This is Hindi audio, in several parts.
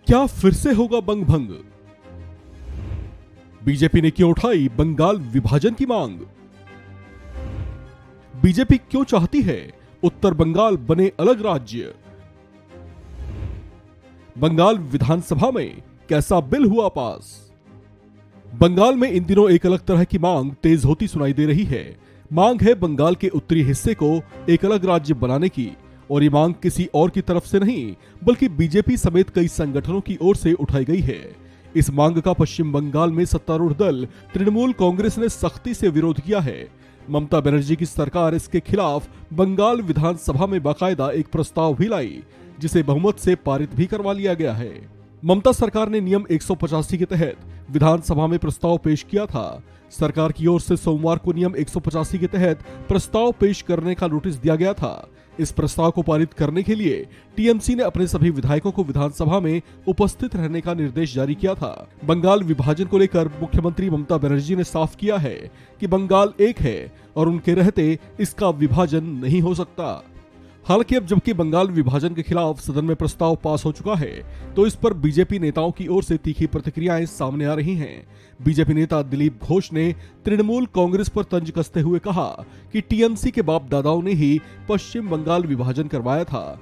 क्या फिर से होगा बंग भंग? बीजेपी ने क्यों उठाई बंगाल विभाजन की मांग? बीजेपी क्यों चाहती है उत्तर बंगाल बने अलग राज्य? बंगाल विधानसभा में कैसा बिल हुआ पास? बंगाल में इन दिनों एक अलग तरह की मांग तेज होती सुनाई दे रही है। मांग है बंगाल के उत्तरी हिस्से को एक अलग राज्य बनाने की, और ये मांग किसी और की तरफ से नहीं बल्कि बीजेपी समेत कई संगठनों की ओर से उठाई गई है। इस मांग का पश्चिम बंगाल में सत्तारूढ़ दल तृणमूल कांग्रेस ने सख्ती से विरोध किया है। ममता बनर्जी की सरकार इसके खिलाफ बंगाल विधानसभा में बाकायदा एक प्रस्ताव भी लाई, जिसे बहुमत से पारित भी करवा लिया गया है। ममता सरकार ने नियम 185 के तहत विधानसभा में प्रस्ताव पेश किया था। सरकार की ओर से सोमवार को नियम 185 के तहत प्रस्ताव पेश करने का नोटिस दिया गया था। इस प्रस्ताव को पारित करने के लिए टीएमसी ने अपने सभी विधायकों को विधानसभा में उपस्थित रहने का निर्देश जारी किया था। बंगाल विभाजन को लेकर मुख्यमंत्री ममता बनर्जी ने साफ किया है कि बंगाल एक है और उनके रहते इसका विभाजन नहीं हो सकता। हालांकि अब जबकि बंगाल विभाजन के खिलाफ सदन में प्रस्ताव पास हो चुका है, तो इस पर बीजेपी नेताओं की ओर से तीखी प्रतिक्रियाएं सामने आ रही हैं। बीजेपी नेता दिलीप घोष ने तृणमूल कांग्रेस पर तंज कसते हुए कहा कि टीएमसी के बाप दादाओं ने ही पश्चिम बंगाल विभाजन करवाया था।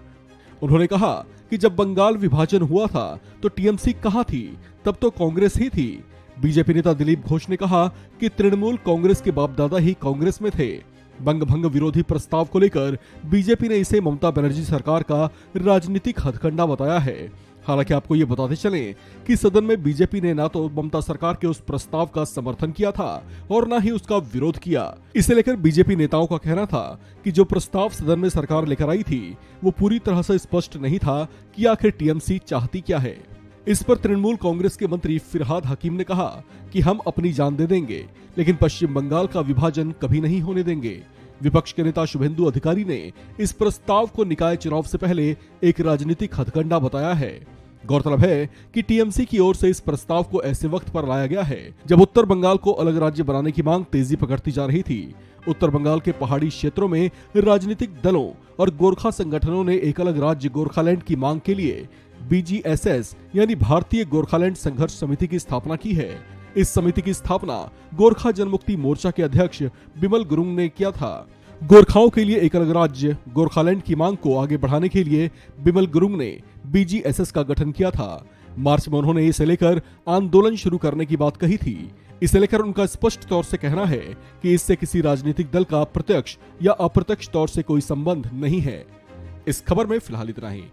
उन्होंने कहा कि जब बंगाल विभाजन हुआ था तो टीएमसी कहां थी, तब तो कांग्रेस ही थी। बीजेपी नेता दिलीप घोष ने कहा कि तृणमूल कांग्रेस के बाप दादा ही कांग्रेस में थे। बंग भंग विरोधी प्रस्ताव को लेकर बीजेपी ने इसे ममता बनर्जी सरकार का राजनीतिक हथकंडा बताया है। हालांकि आपको ये बताते चलें कि सदन में बीजेपी ने ना तो ममता सरकार के उस प्रस्ताव का समर्थन किया था और ना ही उसका विरोध किया। इसे लेकर बीजेपी नेताओं का कहना था कि जो प्रस्ताव सदन में सरकार लेकर आई थी वो पूरी तरह से स्पष्ट नहीं था कि आखिर टीएमसी चाहती क्या है। इस पर तृणमूल कांग्रेस के मंत्री फिरहाद हकीम ने कहा कि हम अपनी जान दे देंगे, लेकिन पश्चिम बंगाल का विभाजन कभी नहीं होने देंगे। विपक्ष के नेता शुभेंदु अधिकारी ने इस प्रस्ताव को निकाय चुनाव से पहले एक राजनीतिक हथकंडा बताया है। गौरतलब है कि टीएमसी की ओर से इस प्रस्ताव को ऐसे वक्त पर लाया गया है जब उत्तर बंगाल को अलग राज्य बनाने की मांग तेजी पकड़ती जा रही थी। उत्तर बंगाल के पहाड़ी क्षेत्रों में राजनीतिक दलों और गोरखा संगठनों ने एक अलग राज्य गोरखालैंड की मांग के लिए बीजीएसएस यानी भारतीय गोरखालैंड संघर्ष समिति की स्थापना की है। इस समिति की स्थापना गोरखा जनमुक्ति मोर्चा के अध्यक्ष बिमल गुरुंग ने किया था। गोरखाओं के लिए एक अलग राज्य गोरखालैंड की मांग को आगे बढ़ाने के लिए बिमल गुरुंग ने बीजीएसएस का गठन किया था। मार्च में उन्होंने इसे लेकर आंदोलन शुरू करने की बात कही थी। इसे लेकर उनका स्पष्ट तौर से कहना है कि इससे किसी राजनीतिक दल का प्रत्यक्ष या अप्रत्यक्ष तौर से कोई संबंध नहीं है। इस खबर में फिलहाल इतना ही।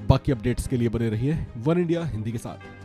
बाकी अपडेट्स के लिए बने रहिए वन इंडिया हिंदी के साथ।